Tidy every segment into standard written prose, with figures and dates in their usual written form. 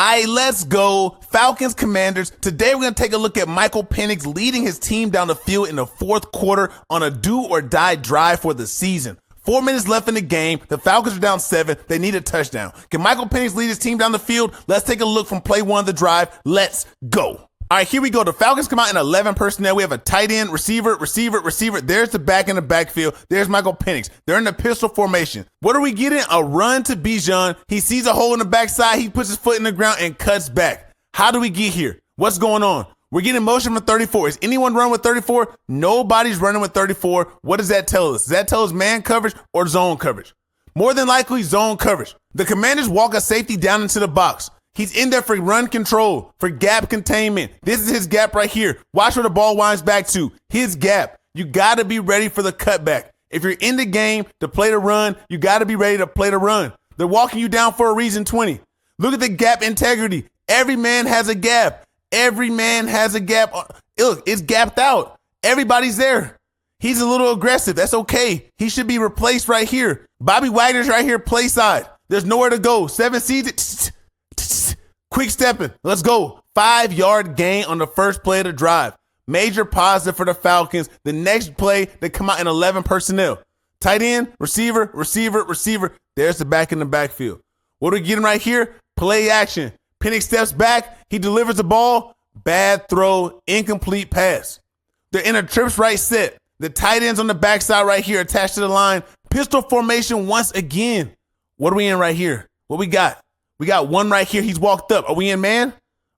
right, let's go. Falcons Commanders. Today we're going to take a look at Michael Penix leading his team down the field in the fourth quarter on a do-or-die drive for the season. 4 minutes left in the game. The Falcons are down 7. They need a touchdown. Can Michael Penix lead his team down the field? Let's take a look from play 1 of the drive. Let's go. All right, here we go. The Falcons come out in 11 personnel. We have a tight end, receiver. There's the back in the backfield. There's Michael Penix. They're in the pistol formation. What are we getting? A run to Bijon. He sees a hole in the backside. He puts his foot in the ground and cuts back. How do we get here? What's going on? We're getting motion from 34. Is anyone running with 34? Nobody's running with 34. What does that tell us? Does that tell us man coverage or zone coverage? More than likely zone coverage. The Commanders walk a safety down into the box. He's in there for run control, for gap containment. This is his gap right here. Watch where the ball winds back to. His gap. You got to be ready for the cutback. If you're in the game to play the run, you got to be ready to play the run. They're walking you down for a reason 20. Look at the gap integrity. Every man has a gap. Every man has a gap. Look, it's gapped out. Everybody's there. He's a little aggressive. That's okay. He should be replaced right here. Bobby Wagner's right here, play side. There's nowhere to go. 7 seeds. Quick stepping. Let's go. 5-yard gain on the first play of the drive. Major positive for the Falcons. The next play, they come out in 11 personnel. Tight end, receiver. There's the back in the backfield. What are we getting right here? Play action. Penix steps back. He delivers the ball. Bad throw. Incomplete pass. They're in a trips right set. The tight end's on the backside right here attached to the line. Pistol formation once again. What are we in right here? What we got? We got one right here. He's walked up. Are we in man?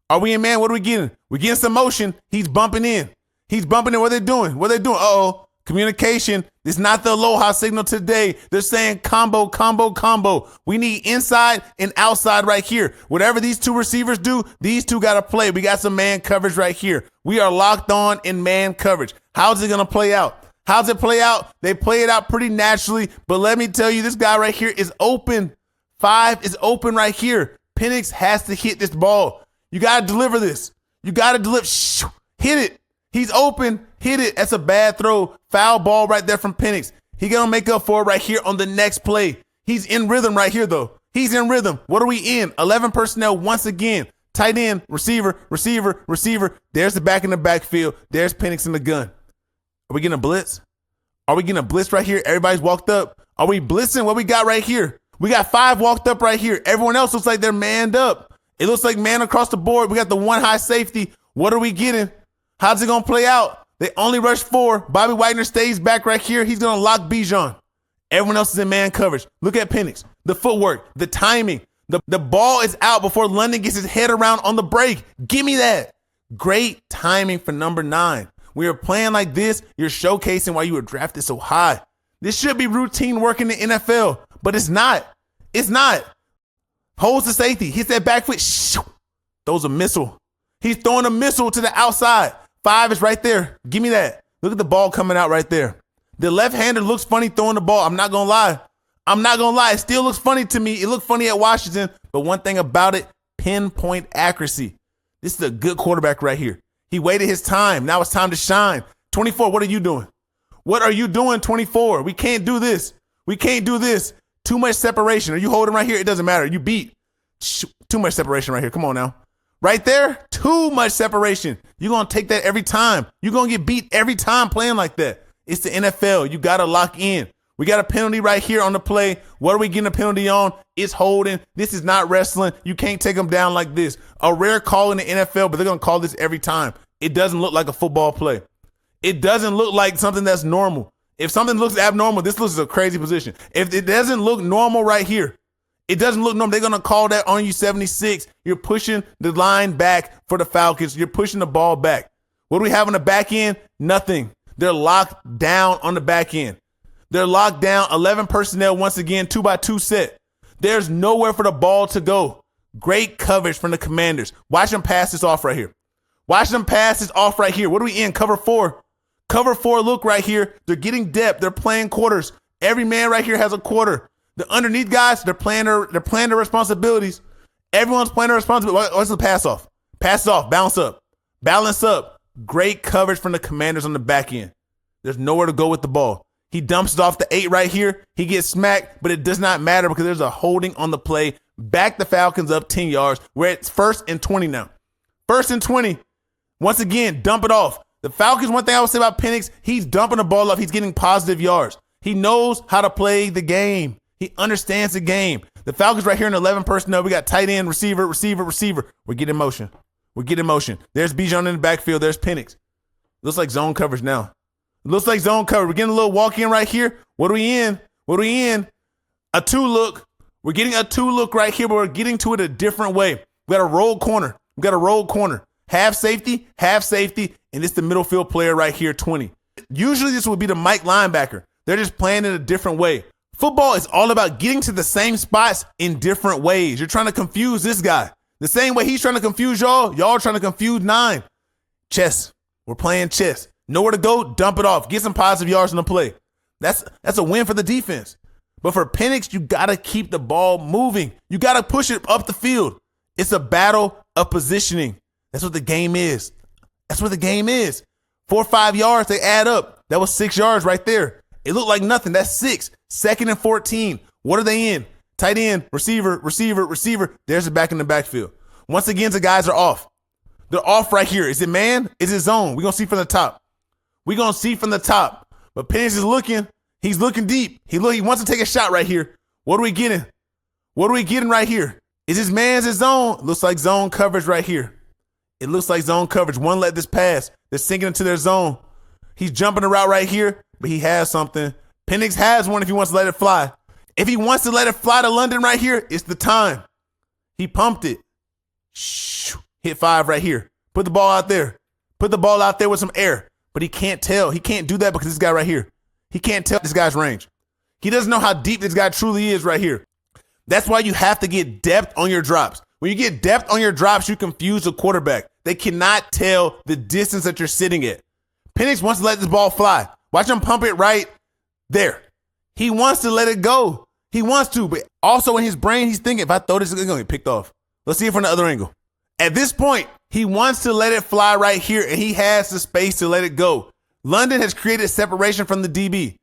What are we getting? We're getting some motion. He's bumping in. What are they doing? Uh-oh. Communication. It's not the aloha signal today. They're saying combo. We need inside and outside right here. Whatever these two receivers do, these two got to play. We got some man coverage right here. We are locked on in man coverage. How's it going to play out? They play it out pretty naturally, but let me tell you, this guy right here is open. 5 is open right here. Penix has to hit this ball. You got to deliver this. Hit it. He's open. Hit it. That's a bad throw. Foul ball right there from Penix. He going to make up for it right here on the next play. He's in rhythm right here, though. He's in rhythm. What are we in? 11 personnel once again. Tight end, receiver. There's the back in the backfield. There's Penix in the gun. Are we getting a blitz? Right here? Everybody's walked up. Are we blitzing? What we got right here? We got 5 walked up right here. Everyone else looks like they're manned up. It looks like man across the board. We got the one high safety. What are we getting? How's it going to play out? They only rush 4. Bobby Wagner stays back right here. He's going to lock Bijon. Everyone else is in man coverage. Look at Penix. The footwork, the timing. The ball is out before London gets his head around on the break. Give me that. Great timing for number 9. We are playing like this. You're showcasing why you were drafted so high. This should be routine work in the NFL, but it's not. Holds the safety. Hits that back foot. Throws a missile. He's throwing a missile to the outside. 5 is right there. Give me that. Look at the ball coming out right there. The left-hander looks funny throwing the ball. I'm not going to lie. It still looks funny to me. It looked funny at Washington, but one thing about it, pinpoint accuracy. This is a good quarterback right here. He waited his time. Now it's time to shine. 24, what are you doing? 24? We can't do this. Too much separation. Are you holding right here? It doesn't matter. You beat. Too much separation right here. Come on now. Right there, too much separation. You're going to take that every time. You're going to get beat every time playing like that. It's the NFL. You got to lock in. We got a penalty right here on the play. What are we getting a penalty on? It's holding. This is not wrestling. You can't take them down like this. A rare call in the NFL, but they're going to call this every time. It doesn't look like a football play. It doesn't look like something that's normal. If something looks abnormal, this looks like a crazy position. If it doesn't look normal right here, it doesn't look normal. They're going to call that on you 76. You're pushing the line back for the Falcons. You're pushing the ball back. What do we have on the back end? Nothing. They're locked down on the back end. They're locked down. 11 personnel once again, 2x2 set. There's nowhere for the ball to go. Great coverage from the Commanders. Watch them pass this off right here. What are we in? Cover 4. Cover 4 look right here. They're getting depth. They're playing quarters. Every man right here has a quarter. The underneath guys, they're playing their responsibilities. Everyone's playing their responsibilities. What's the pass off? Pass it off. Balance up. Great coverage from the Commanders on the back end. There's nowhere to go with the ball. He dumps it off the 8 right here. He gets smacked, but it does not matter because there's a holding on the play. Back the Falcons up 10 yards. We're at 1st and 20 now. 1st and 20. Once again, dump it off. The Falcons, one thing I would say about Penix, he's dumping the ball off. He's getting positive yards. He knows how to play the game. He understands the game. The Falcons right here in 11 personnel. We got tight end, receiver. We're getting motion. There's Bijon in the backfield. There's Penix. Looks like zone coverage now. Looks like zone coverage. We're getting a little walk in right here. What are we in? A 2 look. We're getting a 2 look right here, but we're getting to it a different way. We got a roll corner. Half safety, and it's the middle field player right here, 20. Usually this would be the Mike linebacker. They're just playing in a different way. Football is all about getting to the same spots in different ways. You're trying to confuse this guy. The same way he's trying to confuse y'all, y'all are trying to confuse 9. Chess. We're playing chess. Nowhere to go, dump it off. Get some positive yards on the play. That's a win for the defense. But for Penix, you got to keep the ball moving. You got to push it up the field. It's a battle of positioning. That's what the game is. 4 or 5 yards, they add up. That was 6 yards right there. It looked like nothing. That's 6. 2nd and 14. What are they in? Tight end, receiver. There's the back in the backfield. Once again, the guys are off. They're off right here. Is it man? Is it zone? We're going to see from the top. But Penix is looking. He's looking deep. He wants to take a shot right here. What are we getting? Right here? Is this man's his zone? Looks like zone coverage right here. It looks like zone coverage. One let this pass. They're sinking into their zone. He's jumping the route right here, but he has something. Penix has one if he wants to let it fly. If he wants to let it fly to London right here, it's the time. He pumped it. Hit 5 right here. Put the ball out there. With some air. But he can't tell. He can't do that because this guy right here. He can't tell this guy's range. He doesn't know how deep this guy truly is right here. That's why you have to get depth on your drops. When you get depth on your drops, you confuse the quarterback. They cannot tell the distance that you're sitting at. Penix wants to let this ball fly. Watch him pump it right there. He wants to let it go. He wants to, but also in his brain, he's thinking, if I throw this, it's going to get picked off. Let's see it from the other angle. At this point, he wants to let it fly right here, and he has the space to let it go. London has created separation from the DB.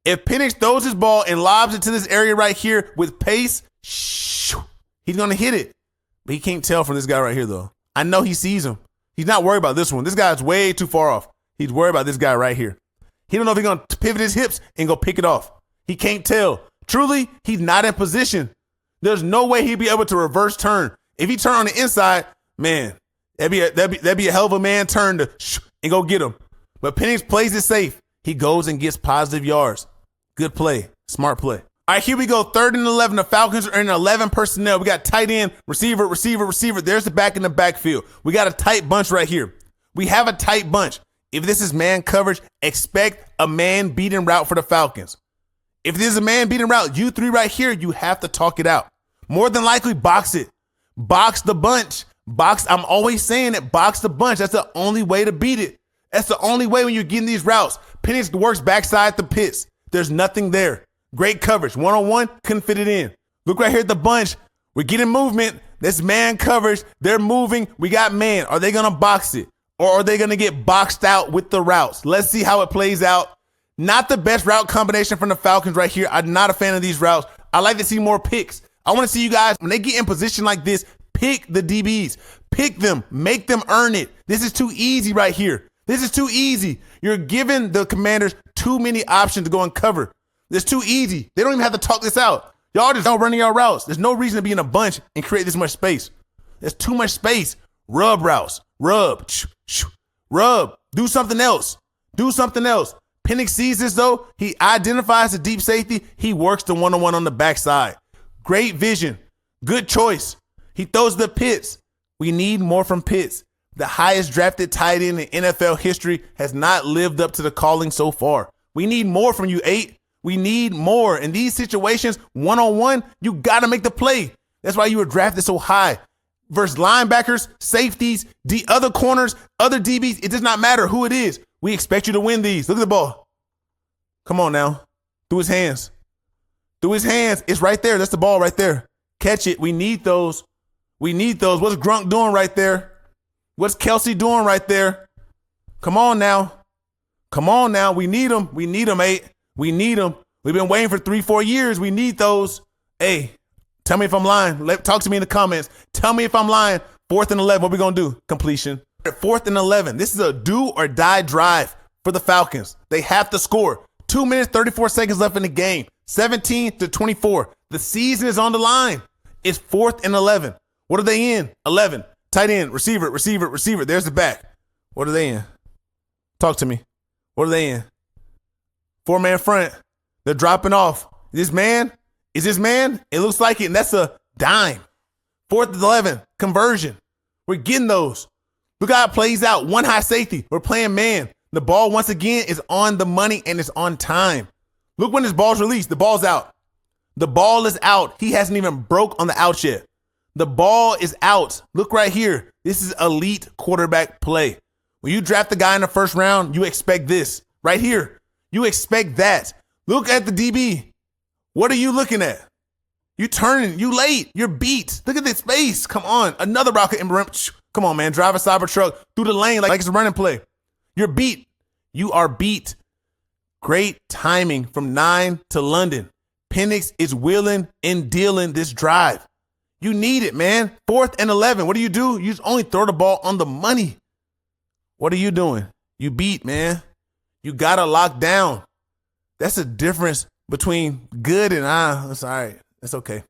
If Penix throws his ball and lobs it to this area right here with pace, he's going to hit it. But he can't tell from this guy right here, though. I know he sees him. He's not worried about this one. This guy's way too far off. He's worried about this guy right here. He don't know if he's going to pivot his hips and go pick it off. He can't tell. Truly, he's not in position. There's no way he'd be able to reverse turn. If he turn on the inside, man, that'd be a hell of a man turn to and go get him. But Penix plays it safe. He goes and gets positive yards. Good play. Smart play. All right, here we go. 3rd and 11. The Falcons are in 11 personnel. We got tight end, receiver. There's the back in the backfield. We got a tight bunch right here. We have a tight bunch. If this is man coverage, expect a man beating route for the Falcons. If this is a man beating route, you 3 right here, you have to talk it out. More than likely, box it. Box the bunch. I'm always saying it, box the bunch. That's the only way to beat it. That's the only way when you're getting these routes. Penix works backside the pits. There's nothing there. Great coverage. One-on-one, couldn't fit it in. Look right here at the bunch. We're getting movement. This man coverage. They're moving. We got man. Are they going to box it? Or are they going to get boxed out with the routes? Let's see how it plays out. Not the best route combination from the Falcons right here. I'm not a fan of these routes. I like to see more picks. I want to see you guys, when they get in position like this, pick the DBs. Pick them. Make them earn it. This is too easy right here. This is too easy. You're giving the Commanders too many options to go and cover. It's too easy. They don't even have to talk this out. Y'all just don't run your routes. There's no reason to be in a bunch and create this much space. There's too much space. Rub routes. Rub. Rub. Do something else. Penix sees this, though. He identifies the deep safety. He works the one-on-one on the backside. Great vision. Good choice. He throws the Pitts. We need more from Pitts. The highest drafted tight end in NFL history has not lived up to the calling so far. We need more from you, 8. We need more. In these situations, one-on-one, you got to make the play. That's why you were drafted so high. Versus linebackers, safeties, the other corners, other DBs, it does not matter who it is. We expect you to win these. Look at the ball. Come on now. Through his hands. It's right there. That's the ball right there. Catch it. We need those. What's Grunk doing right there? What's Kelsey doing right there? Come on now. We need them. 8. We need them. We've been waiting for 3-4 years. We need those. Hey, Tell me if I'm lying. Talk to me in the comments. Tell me if I'm lying. 4th and 11. What we going to do? Completion. 4th and 11. This is a do or die drive for the Falcons. They have to score. 2 minutes, 34 seconds left in the game. 17-24. The season is on the line. It's 4th and 11. What are they in? 11. Tight end, receiver. There's the back. What are they in? Talk to me. What are they in? 4-man front. They're dropping off. Is this man? It looks like it, and that's a dime. 4th and 11. Conversion. We're getting those. Look how it plays out. One high safety. We're playing man. The ball, once again, is on the money, and it's on time. Look when this ball's released. The ball's out. The ball is out. He hasn't even broke on the outs yet. The ball is out. Look right here. This is elite quarterback play. When you draft the guy in the first round, you expect this. Right here. You expect that. Look at the DB. What are you looking at? You turning. You late. You're beat. Look at this space. Come on. Another rocket. Come on, man. Drive a Cybertruck through the lane like it's a running play. You're beat. You are beat. Great timing from 9 to London. Penix is wheeling and dealing this drive. You need it, man. 4th and 11. What do? You just only throw the ball on the money. What are you doing? You beat, man. You got to lock down. That's the difference between good and it's all right. It's okay.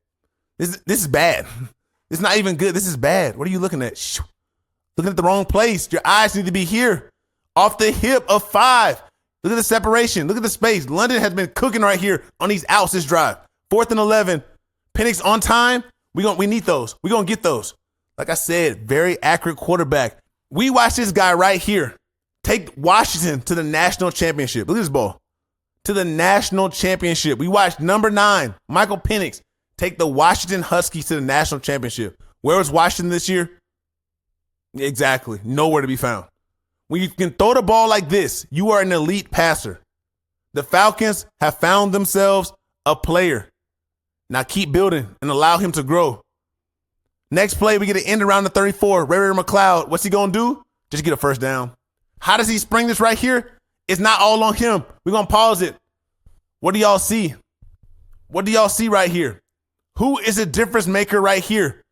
This is bad. It's not even good. This is bad. What are you looking at? Looking at the wrong place. Your eyes need to be here. Off the hip of 5. Look at the separation. Look at the space. London has been cooking right here on these outs this drive. 4th and 11. Penix on time. We need those. We're going to get those. Like I said, very accurate quarterback. We watch this guy right here take Washington to the national championship. Look at this ball. To the national championship. We watched number 9, Michael Penix, take the Washington Huskies to the national championship. Where was Washington this year? Exactly. Nowhere to be found. When you can throw the ball like this, you are an elite passer. The Falcons have found themselves a player. Now keep building and allow him to grow. Next play, we get an end around the 34. Ray McLoud, what's he going to do? Just get a first down. How does he spring this right here? It's not all on him. We're going to pause it. What do y'all see? What do y'all see right here? Who is a difference maker right here?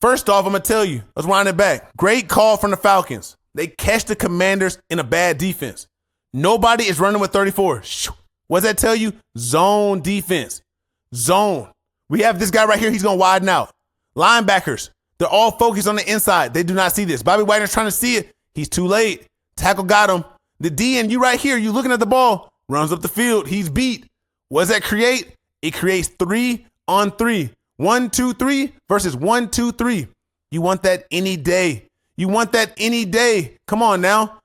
First off, I'm going to tell you. Let's wind it back. Great call from the Falcons. They catch the Commanders in a bad defense. Nobody is running with 34. What does that tell you? Zone defense. Zone. We have this guy right here. He's going to widen out. Linebackers. They're all focused on the inside. They do not see this. Bobby Wagner's trying to see it. He's too late. Tackle got him. The D and you right here, you looking at the ball, runs up the field. He's beat. What does that create? It creates 3-on-3. 1, 2, 3 versus 1, 2, 3. You want that any day. You want that any day. Come on now.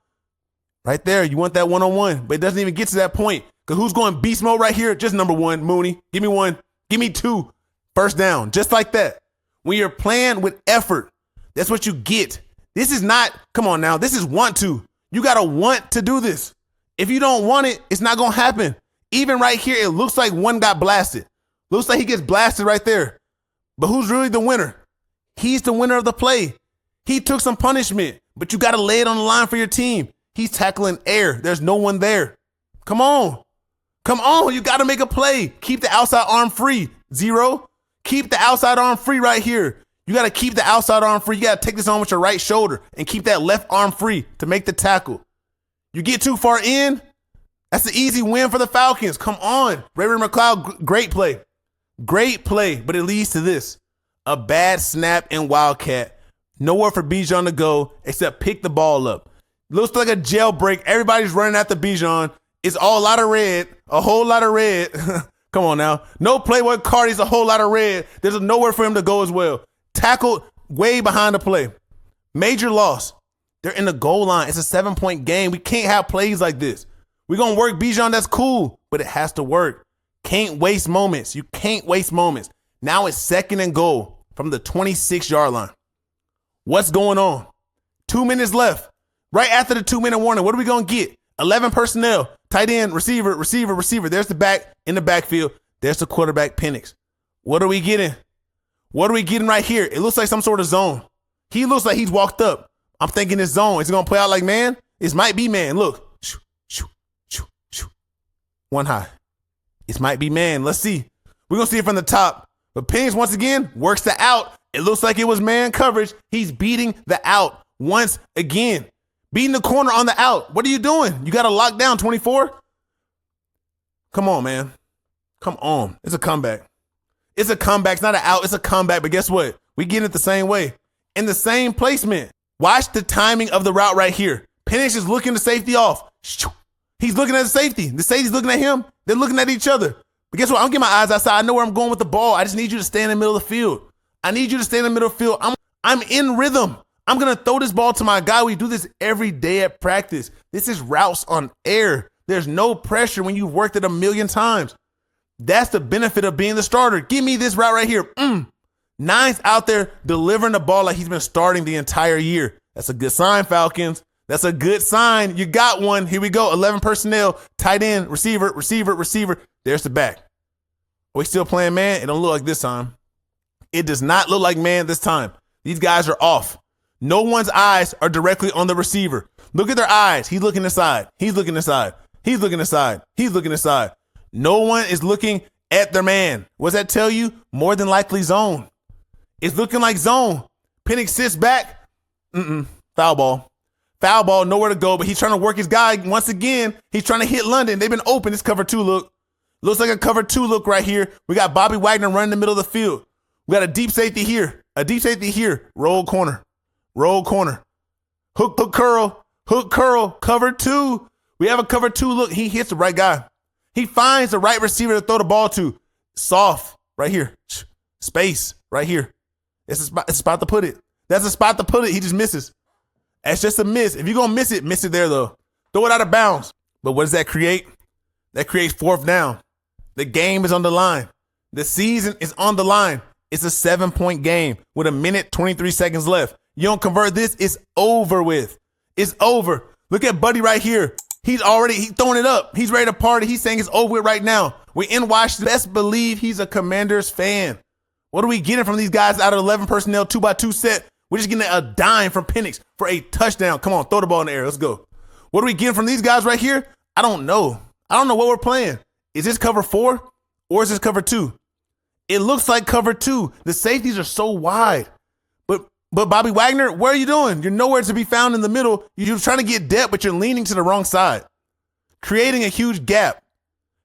Right there. You want that one-on-one. But it doesn't even get to that point. Because who's going beast mode right here? Just number 1, Mooney. Give me 1. Give me 2. First down. Just like that. When you're playing with effort, that's what you get. This is not, come on now. This is want to. You got to want to do this. If you don't want it, it's not going to happen. Even right here, it looks like one got blasted. Looks like he gets blasted right there. But who's really the winner? He's the winner of the play. He took some punishment, but you got to lay it on the line for your team. He's tackling air. There's no one there. Come on. Come on. You got to make a play. Keep the outside arm free. 0. Keep the outside arm free right here. You got to keep the outside arm free. You got to take this on with your right shoulder and keep that left arm free to make the tackle. You get too far in, that's an easy win for the Falcons. Come on. Ray McLeod, great play. Great play, but it leads to this. A bad snap in Wildcat. Nowhere for Bijon to go except pick the ball up. Looks like a jailbreak. Everybody's running after Bijon. It's all a lot of red, a whole lot of red. Come on now. No Playboy Cardi's a whole lot of red. There's nowhere for him to go as well. Tackled way behind the play. Major loss. They're in the goal line. It's a 7-point game. We can't have plays like this. We're going to work Bijon. That's cool, but it has to work. Can't waste moments. You can't waste moments. Now it's 2nd and goal from the 26-yard line. What's going on? 2 minutes left. Right after the 2-minute warning, what are we going to get? 11 personnel. Tight end, receiver. There's the back in the backfield. There's the quarterback, Penix. What are we getting? What are we getting right here? It looks like some sort of zone. He looks like he's walked up. I'm thinking it's zone. Is it going to play out like man? It might be man. Look. One high. It might be man. Let's see. We're going to see it from the top. But Penix, once again, works the out. It looks like it was man coverage. He's beating the out once again. Beating the corner on the out. What are you doing? You got to lock down 24? Come on, man. Come on. It's a comeback. It's a comeback. It's not an out. It's a comeback. But guess what? We get it the same way. In the same placement. Watch the timing of the route right here. Penix is looking the safety off. He's looking at the safety. The safety's looking at him. They're looking at each other. But guess what? I'm getting my eyes outside. I know where I'm going with the ball. I just need you to stay in the middle of the field. I need you to stay in the middle of the field. I'm in rhythm. I'm going to throw this ball to my guy. We do this every day at practice. This is routes on air. There's no pressure when you've worked it a million times. That's the benefit of being the starter. Give me this route right here. Nine's out there delivering the ball like he's been starting the entire year. That's a good sign, Falcons. That's a good sign. You got one. Here we go. 11 personnel, tight end, receiver, receiver, receiver. There's the back. Are we still playing man? It don't look like this time. It does not look like man this time. These guys are off. No one's eyes are directly on the receiver. Look at their eyes. He's looking aside. He's looking aside. He's looking aside. He's looking aside. No one is looking at their man. What does that tell you? More than likely zone. It's looking like zone. Penix sits back. Foul ball. Foul ball, nowhere to go, but he's trying to work his guy once again. He's trying to hit London. They've been open. It's cover 2 look. Looks like a cover 2 look right here. We got Bobby Wagner running the middle of the field. We got a deep safety here. A deep safety here. Roll corner. Roll corner. Hook curl. Hook curl. Cover 2. We have a cover 2 look. He hits the right guy. He finds the right receiver to throw the ball to. Soft. Right here. Space. Right here. It's a spot to put it. That's a spot to put it. He just misses. That's just a miss. If you're going to miss it there, though. Throw it out of bounds. But what does that create? That creates 4th down. The game is on the line. The season is on the line. It's a 7-point game with 1:23 seconds left. You don't convert this, it's over with. It's over. Look at Buddy right here. He's throwing it up. He's ready to party. He's saying it's over with right now. We're in Washington. Best believe he's a Commanders fan. What are we getting from these guys out of 11 personnel, 2x2 set? We're just getting a dime from Penix for a touchdown. Come on, throw the ball in the air. Let's go. What are we getting from these guys right here? I don't know. I don't know what we're playing. Is this cover 4 or is this cover 2? It looks like cover 2. The safeties are so wide. But Bobby Wagner, where are you doing? You're nowhere to be found in the middle. You're trying to get depth, but you're leaning to the wrong side, creating a huge gap.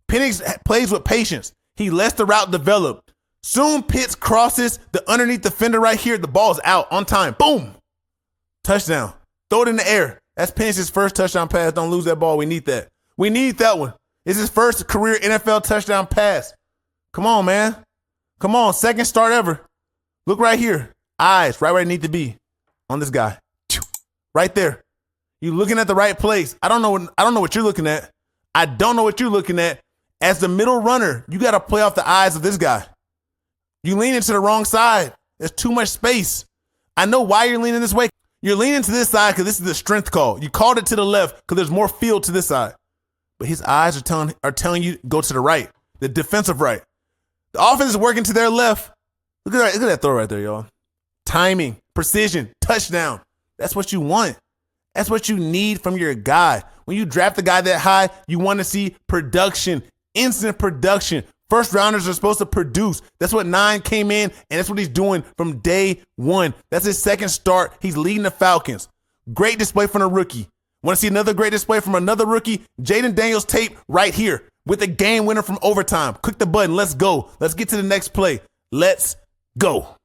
Penix plays with patience. He lets the route develop. Soon Pitts crosses the underneath defender right here. The ball's out on time. Boom. Touchdown. Throw it in the air. That's Penix's first touchdown pass. Don't lose that ball. We need that. We need that one. It's his first career NFL touchdown pass. Come on, man. Come on. Second start ever. Look right here. Eyes right where they need to be on this guy. Right there. You're looking at the right place. I don't know what you're looking at. I don't know what you're looking at. As the middle runner, you got to play off the eyes of this guy. You lean into the wrong side. There's too much space. I know why you're leaning this way. You're leaning to this side because this is the strength call. You called it to the left because there's more field to this side. But his eyes are telling you go to the right, the defensive right. The offense is working to their left. Look at that throw right there, y'all. Timing, precision, touchdown. That's what you want. That's what you need from your guy. When you draft a guy that high, you want to see production, instant production. First rounders are supposed to produce. That's what 9 came in, and that's what he's doing from day 1. That's his second start. He's leading the Falcons. Great display from a rookie. Want to see another great display from another rookie? Jaden Daniels tape right here with a game winner from overtime. Click the button. Let's go. Let's get to the next play. Let's go.